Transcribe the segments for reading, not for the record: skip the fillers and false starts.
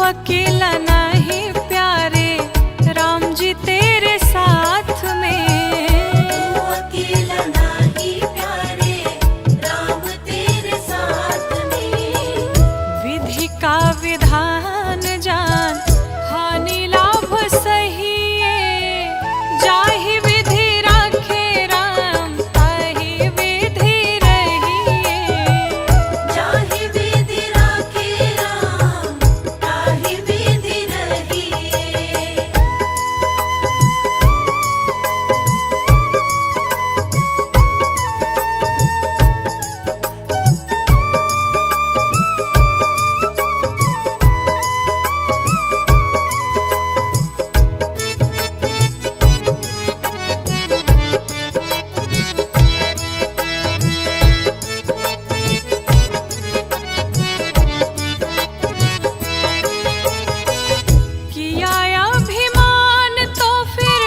अकेला नहीं प्यारे, राम जी तेरे साथ में। तू अकेला नहीं प्यारे, राम तेरे साथ में। विधि का विधान जान, हानि लाभ सहिए। जाहि विधि राखे राम, ताहि विधि रहिए। जाहि विधि राखे राम, ताहि विधि रहिए। किया अभिमान तो फिर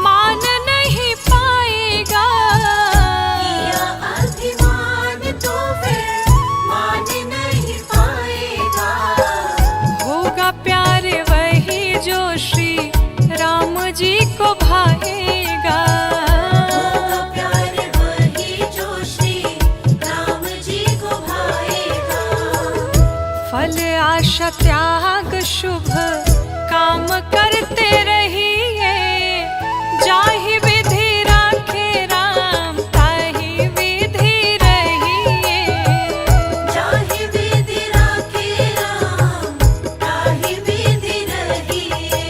मान नहीं पाएगा। किया अभिमान तो फिर मान नहीं पाएगा। होगा प्यार वही जो श्री राम जी को भाएगा। होगा प्यार वही जो श्री राम जी को भाएगा। फल आशा त्याग शुभ काम करते रहिए। जाहि विधि राखे राम, ताहि विधि रहिए। जाहि विधि राखे राम, ताहि विधि रहिए।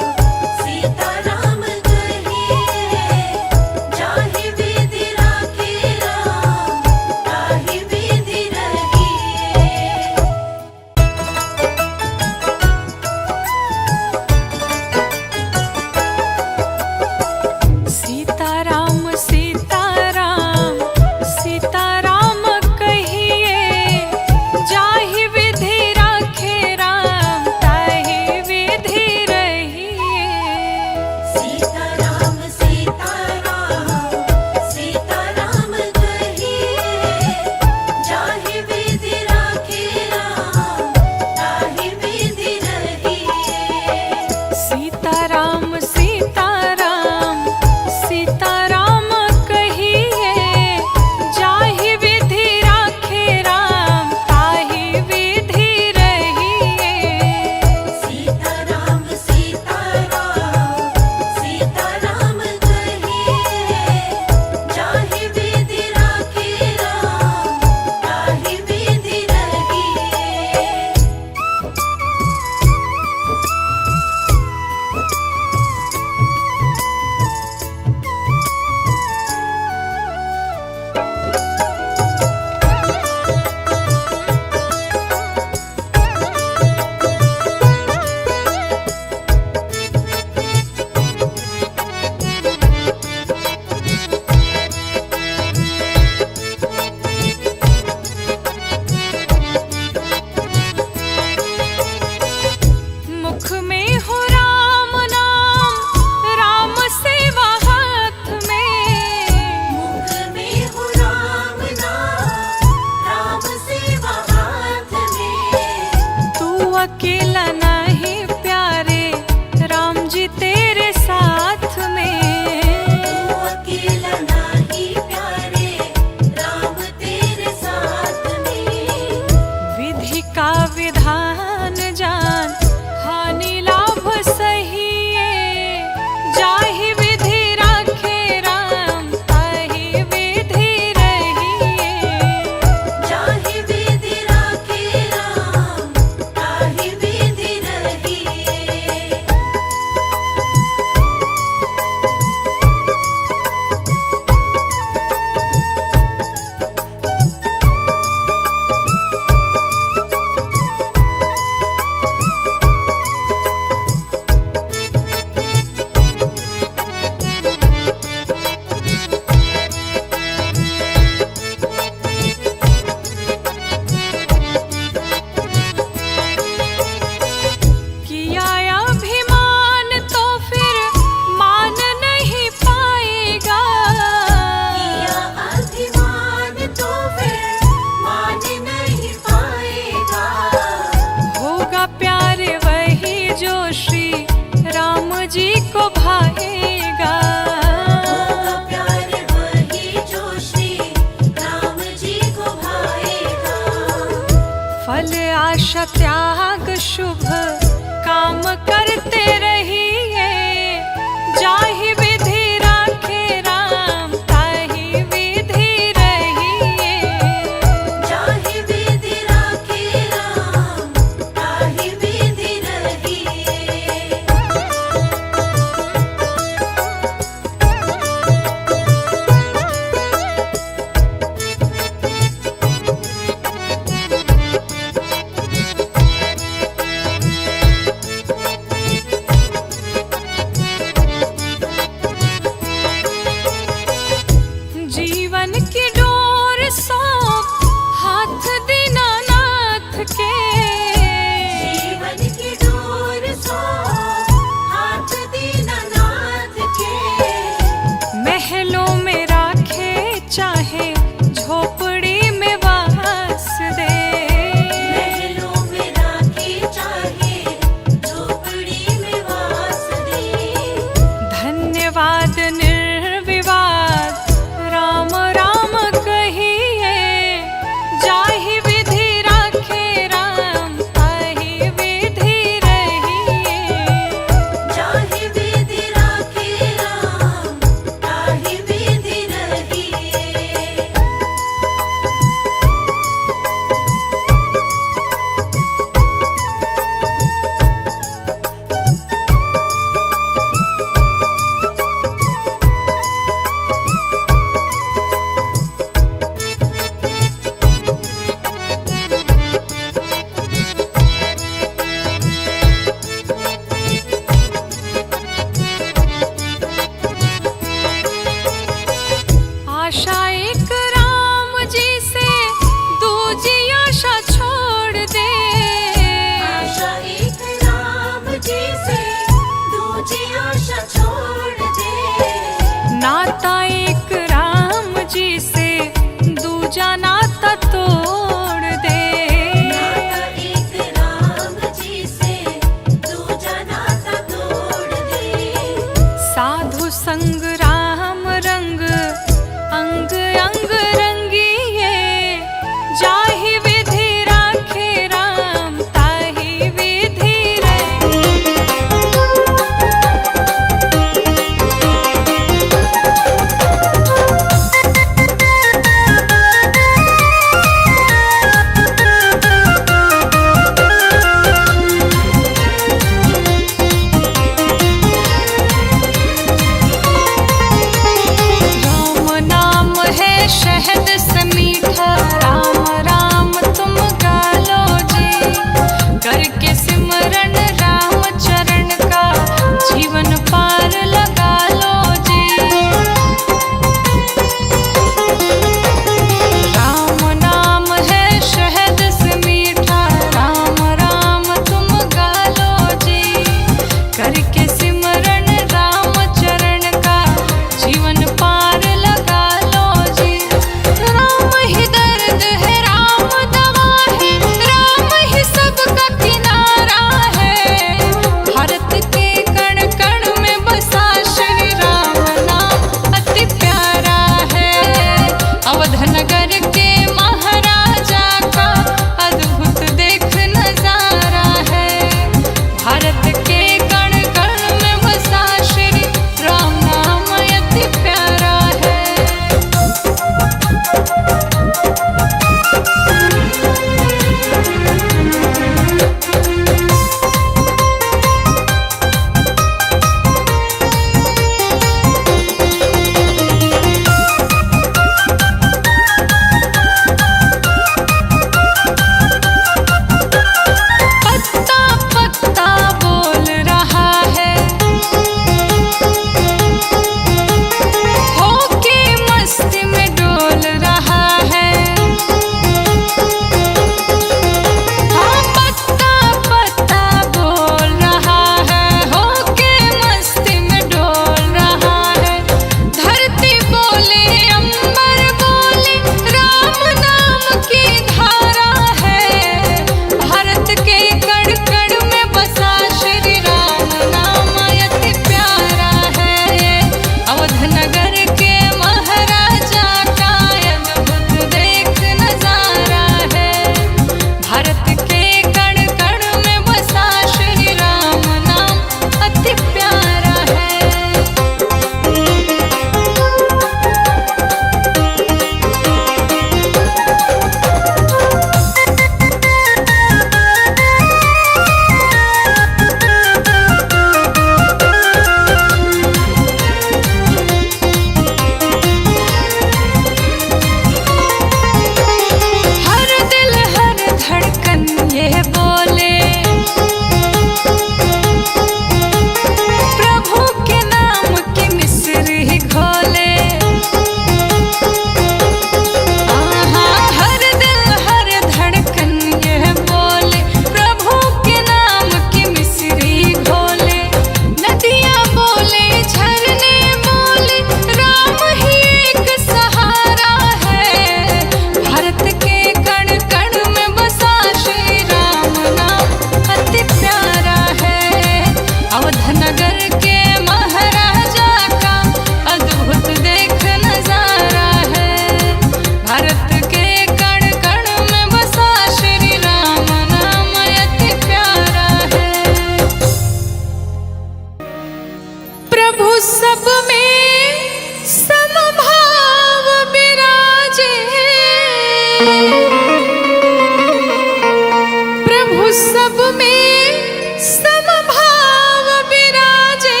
प्रभु सब में समभाव विराजे,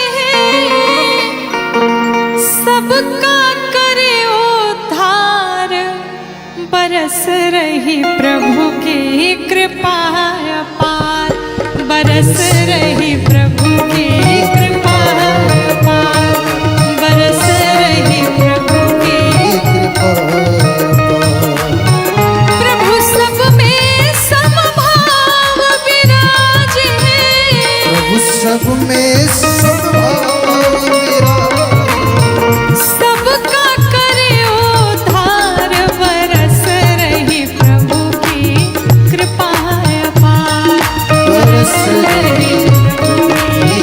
सबका करे उद्धार, बरस रही प्रभु की कृपा अपार, बरस रही प्रभु की कृपा अपार, बरस रही प्रभु की कृपा प्रभु सब में समभाव विराजे, प्रभु सब में समभाव विराजे, सबका करे उद्धार, बरस रही प्रभु की कृपा अपार, बरस रही प्रभु की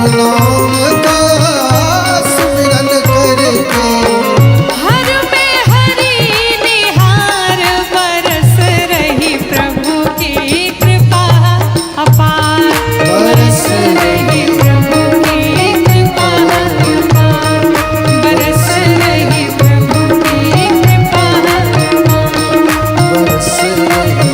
नाम का सुमिरन करके हर में हरि निहार बरस रही प्रभु की कृपा अपार बरस रही प्रभु की कृपा अपार बरस रही प्रभु की कृपा अपार बरस रही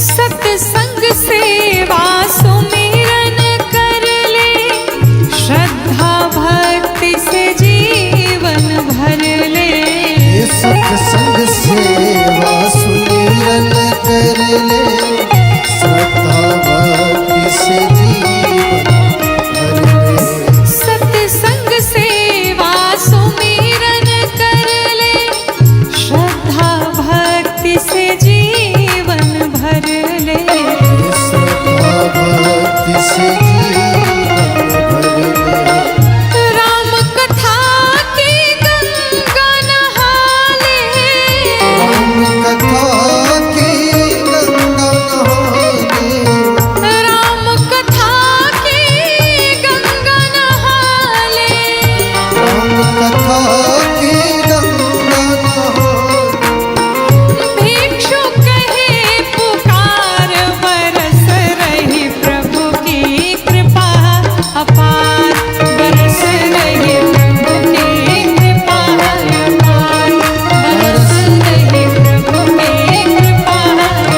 सत्संग सेवा सुमिरन कर ले श्रद्धा भक्ति से जीवन भर ले ये सत्संग सेवा सुमिरन कर ले श्रद्धा भक्ति से जीवन भर ले सत्संग सेवा सुमिरन कर ले श्रद्धा भक्ति से जीवन भर ले ये श्रद्धा भक्ति से जीवन भर ले राम कथा की गंगा नहा ले राम कथा की गंगा नहाने राम कथा की गंगा नहा ले राम कथा की गंगा नहाने भिक्षु कहे पुकार बरस रही प्रभु की कृपा अपार बरस रही प्रभु की कृपा अपार बरस रही प्रभु की कृपा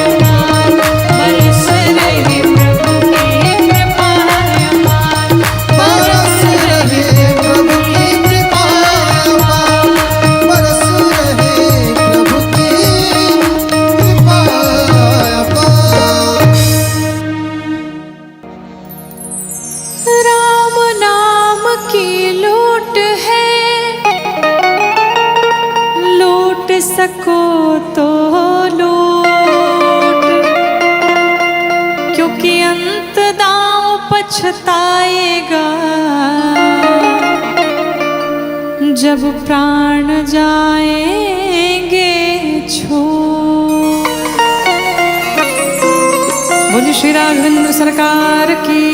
अपार बरस रही प्रभु की कृपा अपार बरस रहे प्रभु की कृपा बरस रहे प्रभु की कृपा राम नाम की लूट है लूट सको तो लूट क्योंकि अंत दांव पछताएगा जब प्राण जाएंगे छूट। बोलिए श्री राघवेंद्र सरकार की।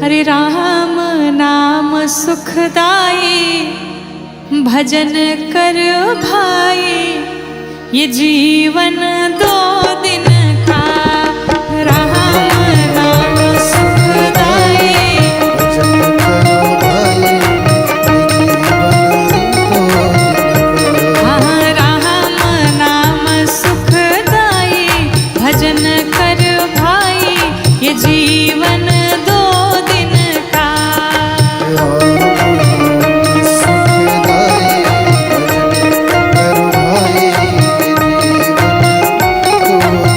हरे राम नाम सुखदाई भजन कर भाई ये जीवन 2 दिन का राम नाम सुखदाई भजन करो भाई हाँ राम नाम सुखदाई भजन कर भाई ये जीवन 2 दिन का सुखदाई भजन करो भाई जीवन 2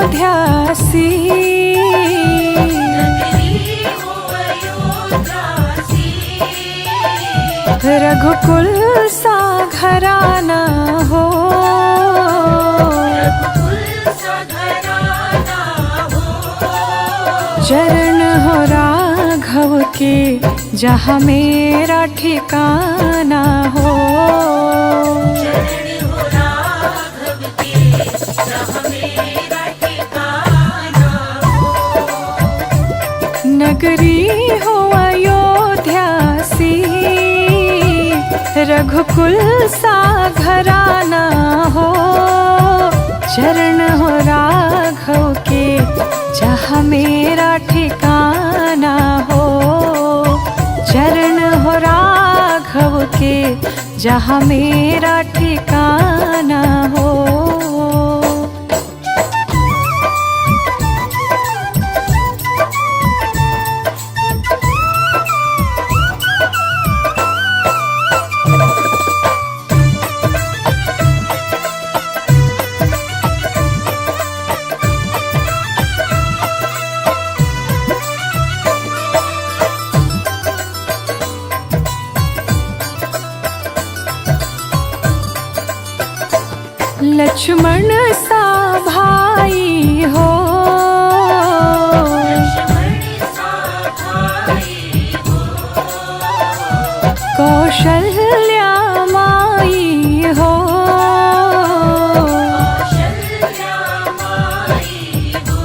अयोध्यासी, नगरी हो अयोध्यासी, रघुकुल सा घराना हो, रघुकुल सा घराना हो, चरण हो राघव के जहाँ मेरा ठिकाना हो। चरण हो राघव के जहाँ मेरा ठिकाना हो, नगरी हो अयोध्यासी, रघुकुल सा घराना हो, चरण हो राघव के जहाँ मेरा ठिकाना हो, चरण हो राघव के जहाँ मेरा ठिकाना हो। लक्ष्मण सा भाई हो, लक्ष्मण सा भाई हो, कौशल्या माई हो, कौशल्या माई हो,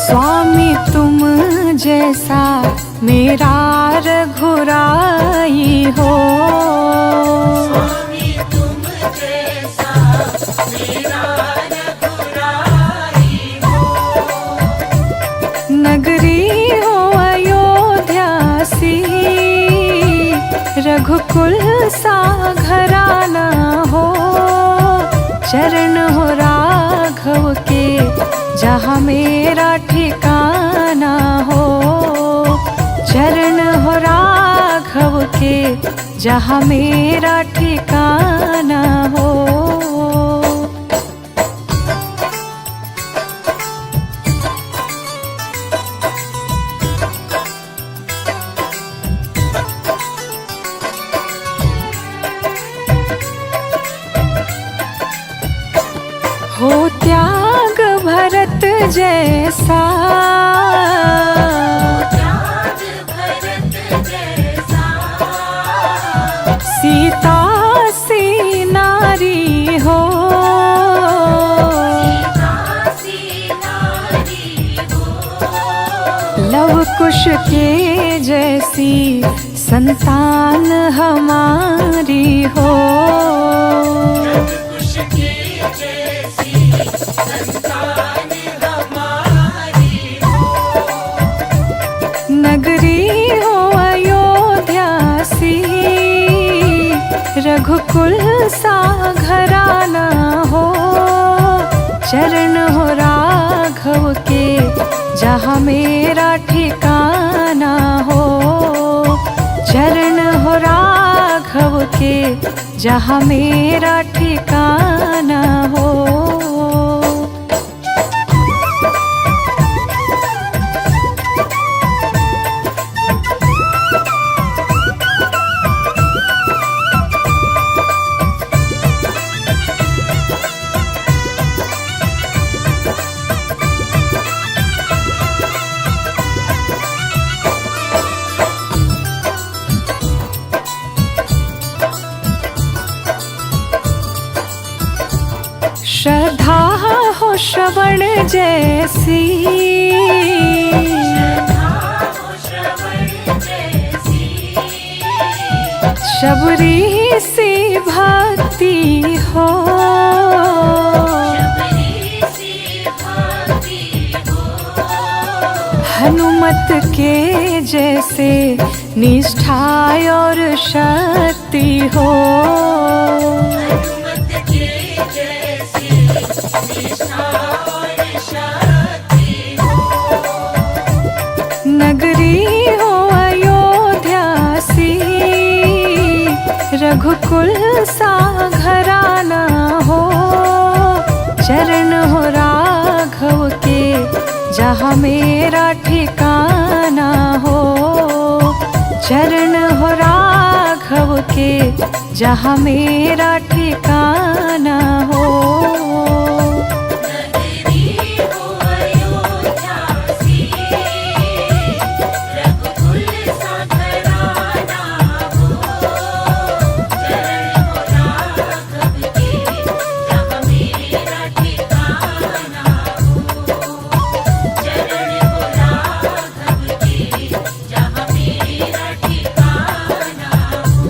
स्वामी तुम जैसा मेरा रघुराई हो, स्वामी तुम जैसा मेरा रघुराई हो, नगरी हो अयोध्यासी, रघुकुल सा घराना हो, चरण हो राघव के जहाँ मेरा ठिकाना हो, चरण हो राघव के जहाँ मेरा ठिकाना हो। हो त्याग भरत जैसा, त्याग भरत जैसा, सीता सी नारी हो, दासी नारी हो, लव कुश के जैसी संतान हमारी हो, कुश की जैसी संतान हमारी हो, नगरी हो अयोध्यासी, रघुकुल सा घराना हो, चरण हो राघव के जहाँ मेरा ठिकाना हो, चरण हो राघव के जहाँ मेरा ठिकाना हो। श्रद्धा हो श्रवण जैसी, श्रवण जैसी, शबरी सी भक्ति हो, शबरी सी भक्ति हो, हनुमत के जैसे निष्ठा और शक्ति हो, हनुमत के जैसी निष्ठा और शक्ति हो, नगरी हो अयोध्यासी, रघुकुल सा घराना हो, चरण हो राघव जहाँ मेरा ठिकाना हो, चरण हो राघव के जहाँ मेरा ठिकाना हो। नगरी हो अयोध्या सी, रघुकुल सा घराना हो। चरण हो राघव के जहाँ मेरा ठिकाना हो। चरण हो राघव के जहाँ मेरा ठिकाना हो।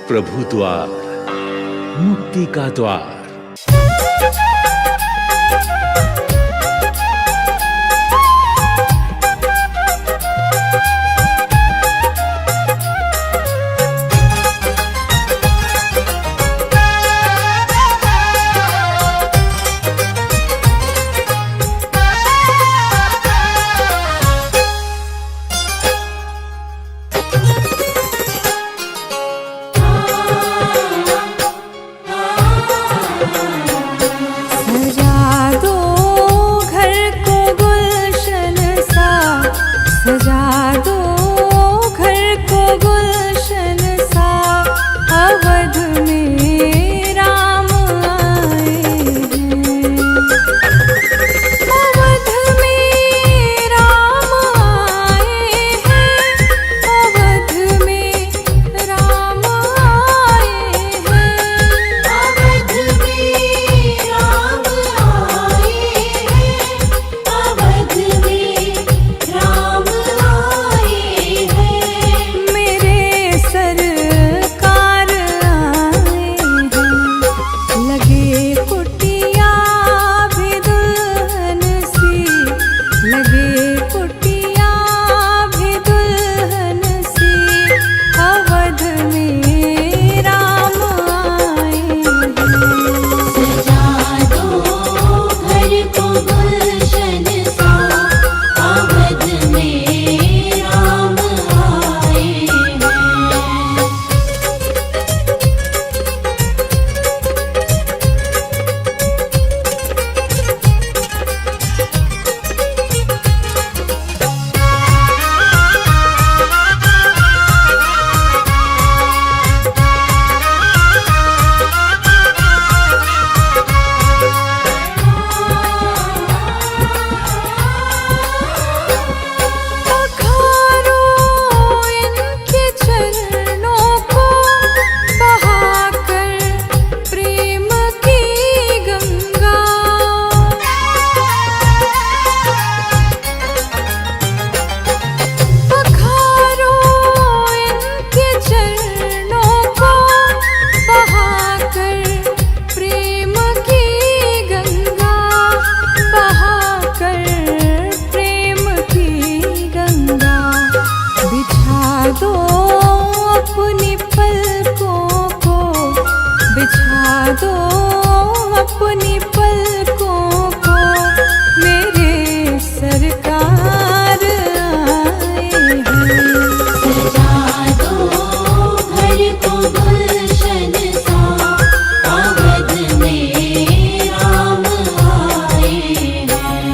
प्रभु द्वार, मुक्ति का द्वार। सजा दो घर को गुलशन सा, सजा दो घर को गुलशन सा। अवध में राम आए हैं, अवध में राम आए हैं, अवध में राम आए हैं। अवध में राम आए हैं, अवध में राम आए हैं। मेरे सरकार आए हैं, लगे कुटिया भी दुल्हन सी, लगे कुटिया भी दुल्हन सी। अवध में राम आए हैं। सजा दो घर को गुलशन सा, अवध में राम आए हैं। पखारो इनके चरणों को, बहाकर प्रेम की गंगा। पखारो इनके चरणों को, बहाकर प्रेम की गंगा, बहाकर प्रेम की गंगा। बिछा दो अपनी पलकों को, बिछा दो अपनी पलकों को। मेरे सरकार आए हैं। सजा दो घर को गुलशन सा, अवध में राम आए हैं।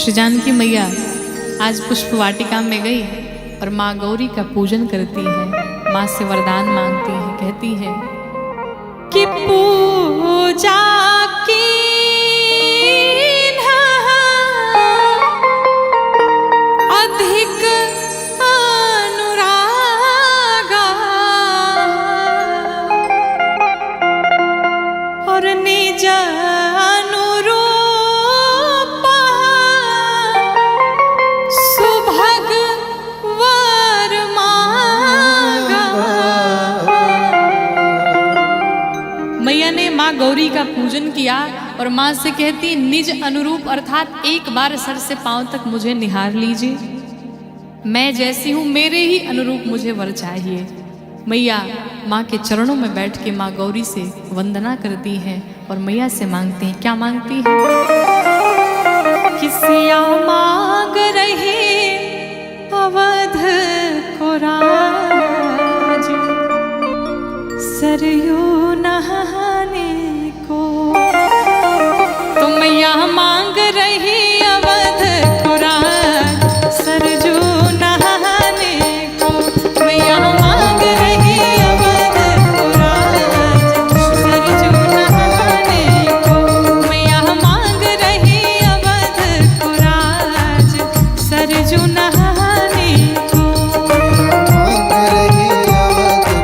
श्री जानकी मैया आज पुष्प वाटिका में गई और माँ गौरी का पूजन करती है, माँ से वरदान मांगती है, कहती है कि पूजा की अधिक अनुरागा और निज अनुरूप सुभग वर मांगा। मैया ने माँ गौरी का पूजन किया और माँ से कहती निज अनुरूप अर्थात एक बार सर से पांव तक मुझे निहार लीजिए, मैं जैसी हूँ मेरे ही अनुरूप मुझे वर चाहिए। मैया माँ के चरणों में बैठ के माँ गौरी से वंदना करती है और मैया से मांगती है, क्या मांगती है किसिया मांग रहे अवध को राज सरयू नहाने को। तो मैया मांग रही अवध को राज सरजू नहाने को। मैया मांग रही अवध को राज सरजू नहाने को। मैया मांग रही अवध को राज सरजू नहाने को। मांग रही अवध को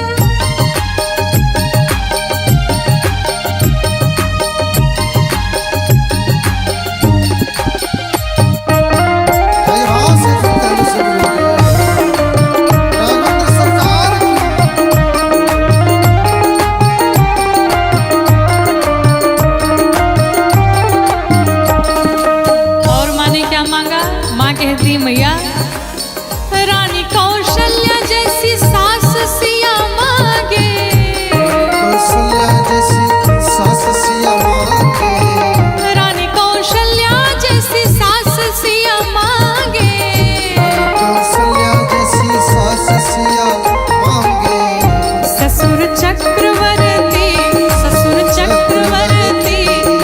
सरजू कहती मैया रानी कौशल्या जैसी सास सिया मांगे। कौशल्या जैसी सास सिया मांगे। रानी कौशल्या जैसी सास सिया मांगे। कौशल्या जैसी सास सिया मांगे। ससुर चक्रवर्ती ससुर चक्रवर्ती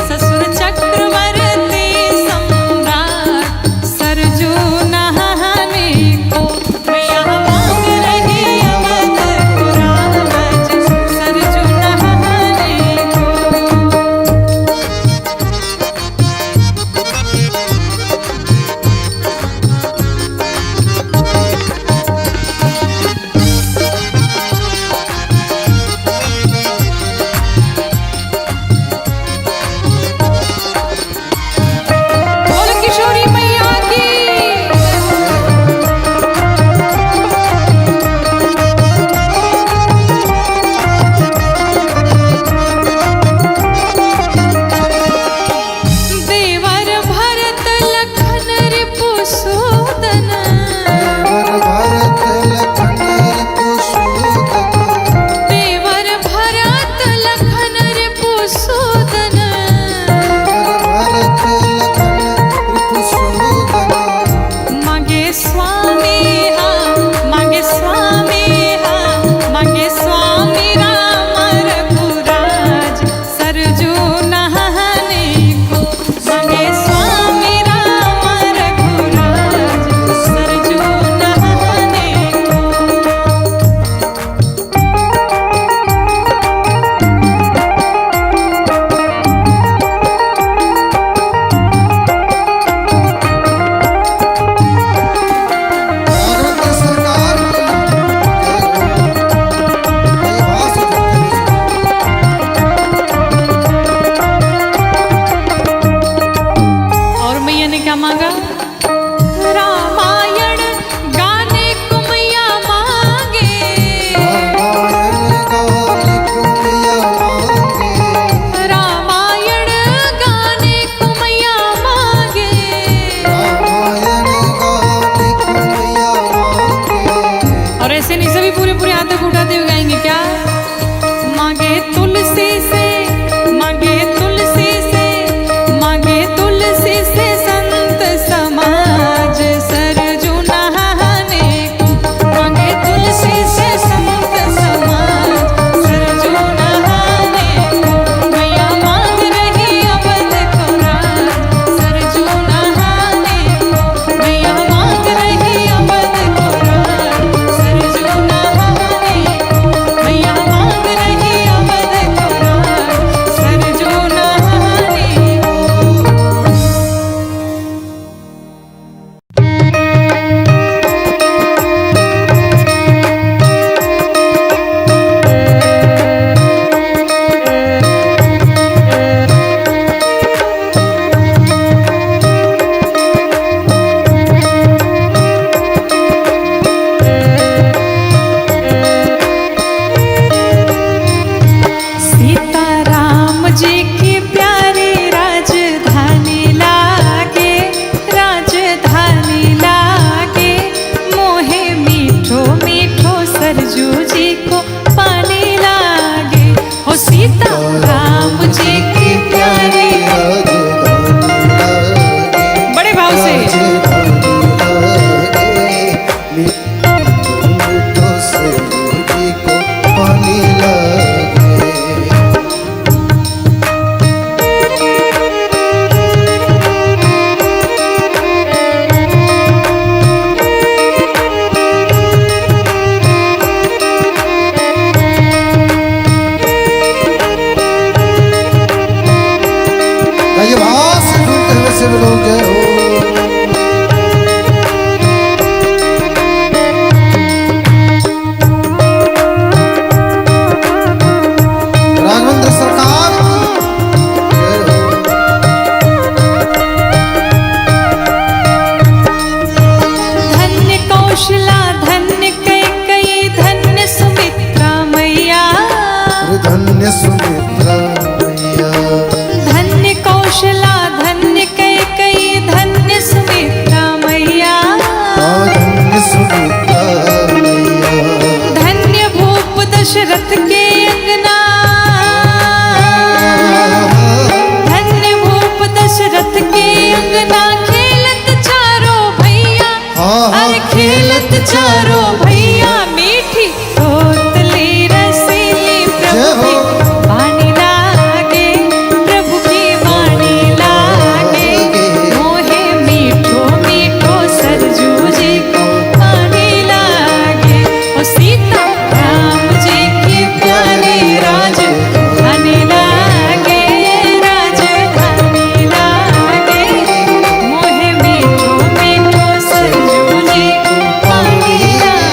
ससुर चक्रवर्ती सम्राट सरजू नहाने को। मैया मांग रही अवध को राज सरजू नहाने को। बोल किशोरी मैया की। देवर भरत लखन रिपुसूदन। भरत लखन रिपुसूदन। देवर भरत लखन रिपुसूदन। भरत लखन रिपुसूदन। मांगे स्वामी मांगे स्वामी मांगे स्वामी राम रघुराज सरजू नहाने को। मांगे स्वामी राम रघुराज सरजू नहाने को। भारत सरकार की जय हो। और मैया ने क्या मांगा रामायण गाने को मैया मांगे। रामायण गाने को मैया मांगे। रामायण गाने को मैया मांगे। रामायण गाने को मैया मांगे। और ऐसे नहीं सभी पूरे पूरे हाथों को उठाते हुए गाएंगे क्या। मांगे तुलसी से मांगे तुलसी से मांगे तुलसी से संत समाज जी को पानी लागे। हो सीता राम जी की प्यारी बड़े भाव से राघवेंद्र सरकार धन्य कौशला धन्य कैकेयी धन्य सुमित्रा मैया। धन्य सुमित्रा मैया धन्य कौशला धन्य कैकेयी धन्य सुमित्रा मैया। धन्य सुमित्रा मैया धन्य भूप दशरथ के अंगना। धन्य भूप दशरथ के अंगना खेलत चारों भैया। अरे खेलत चारों भैया मीठी तोतली रसीली प्रभु की वाणी लागे। प्रभु की वाणी लागे मोहे मीठो मीठो सरजू जी को पानी लागे। ओ सीता राम जी की प्यारी राजधानी लागे। राजधानी लागे मोहे मीठो मीठो सरजू जी को पानी लागे।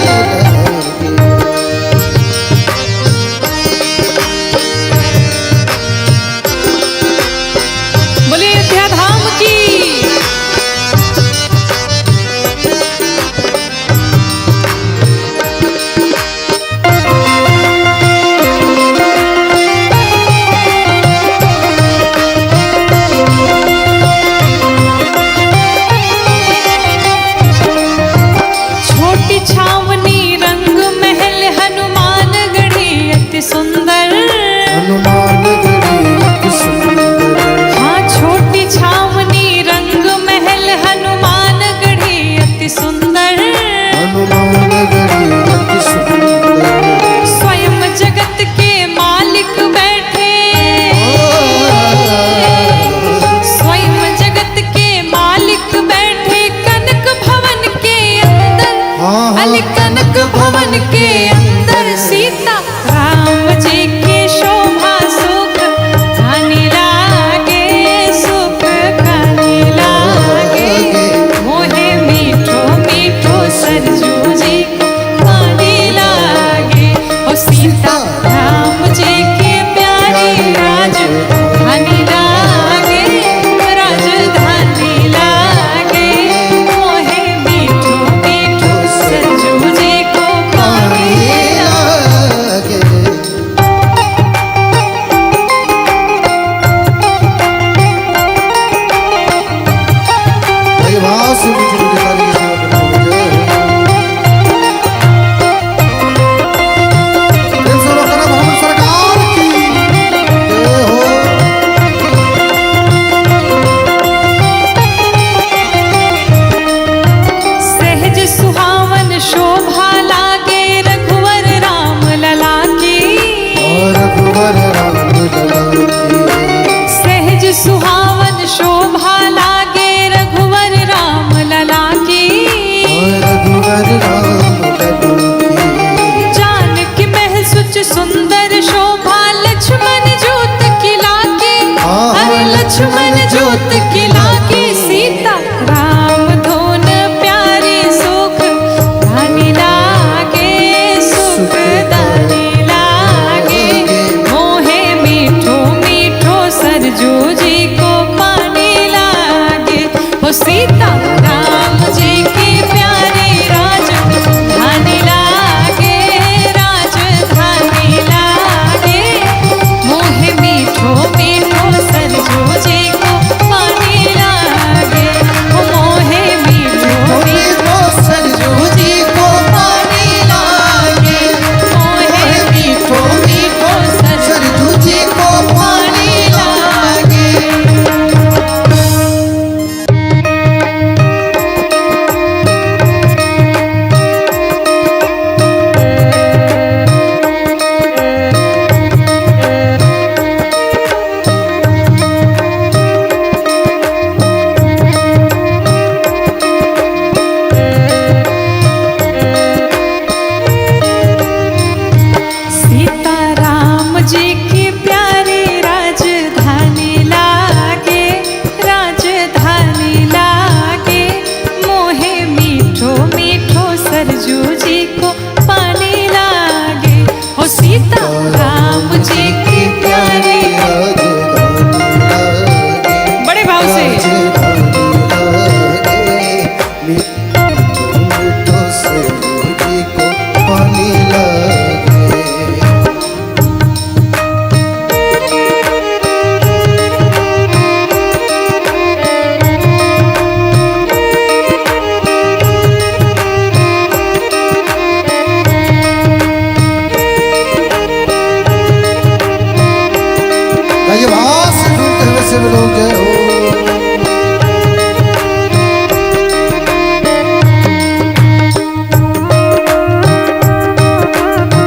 सीता राम जी की प्यारी बड़े भाव से पानी लगे भास ढूंढते हुए सब लोग जय हो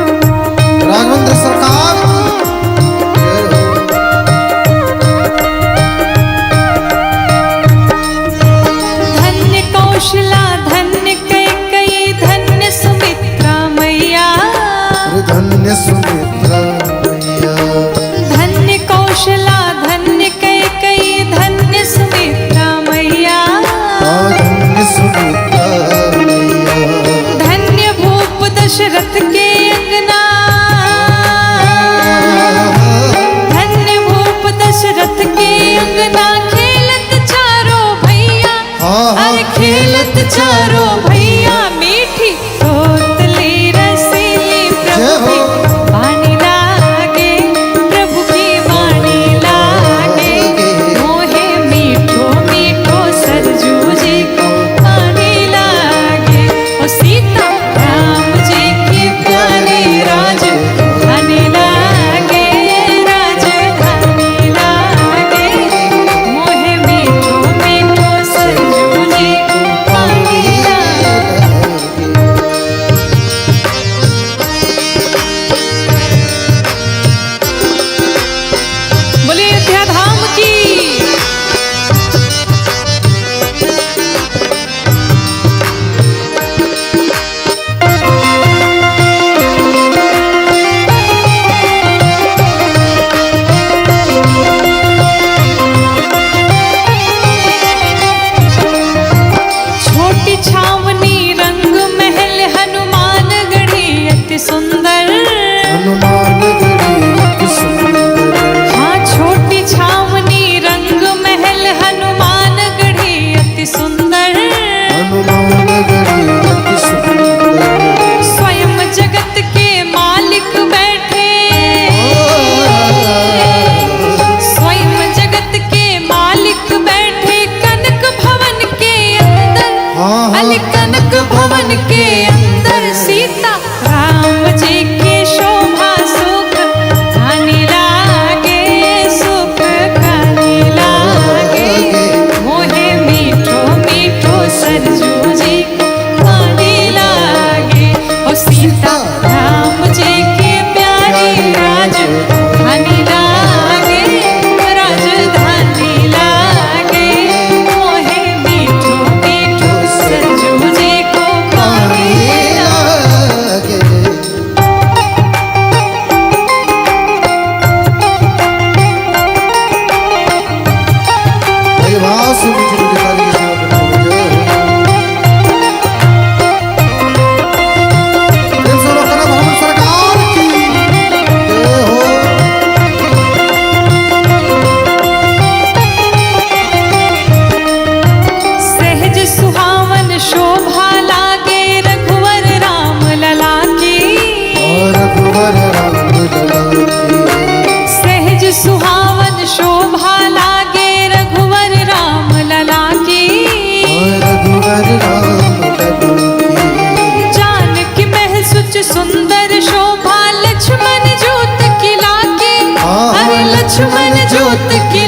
राघवेंद्र सरकार धन्य कौशला धन्य कैकेयी धन्य सुमित्रा मैया धन्य सुमित्रा मैया धन्य कौशला धन्य कैकेयी धन्य सुमित्रा मैया धन्य सुमित्रा मैया धन्य भूप दशरथ के अंगना धन्य भूप दशरथ के अंगना खेलत चारों भैया अरे खेलत चारों भैया मीठी तोतली रसीली प्रभु की वाणी लागे प्रभु की वाणी लागे मोहे मीठो मीठो सरजू जी को वाणी लागे ओ सीता राम जी की प्यारी राजधानी लागे राजधानी लागे मोहे मीठो मीठो सरजू जी को वाणी लागे बोलिए अयोध्या धाम की छोटी छावनी रंग महल हनुमान गढ़ी अति सुंदर हनुमान गढ़ी सुंदर हाँ छोटी छावनी रंग महल हनुमान गढ़ी अति सुंदर हनुमान गढ़ी सुंदर स्वयं जगत के मालिक बैठे स्वयं जगत के मालिक बैठे कनक भवन के अंदर अली कनक भवन के अंदर सीता राम जी की शोभा सुख खानी लागे सुख खानी लागे मोहे मीठो मीठो सरजू जी को पानी लागे ओ सीता राम जी की प्यारी राजधानी लागे राजधानी लागे मोहे मीठो मीठो सरजू जी को पानी लागे भास मीठी मीठी ताली के साथ जय हो भारत सरकार की जय हो सहज सुहावन शोभा लागे रघुवर राम लला की और रघुवर राम लला की सहज सुहावन शोभा लागे रघुवर राम लला की और रघुवर राम लला की जानकी महसुच सुंदर शोभा लक्ष्मण जोत की लागे अरे लक्ष्मण जोत की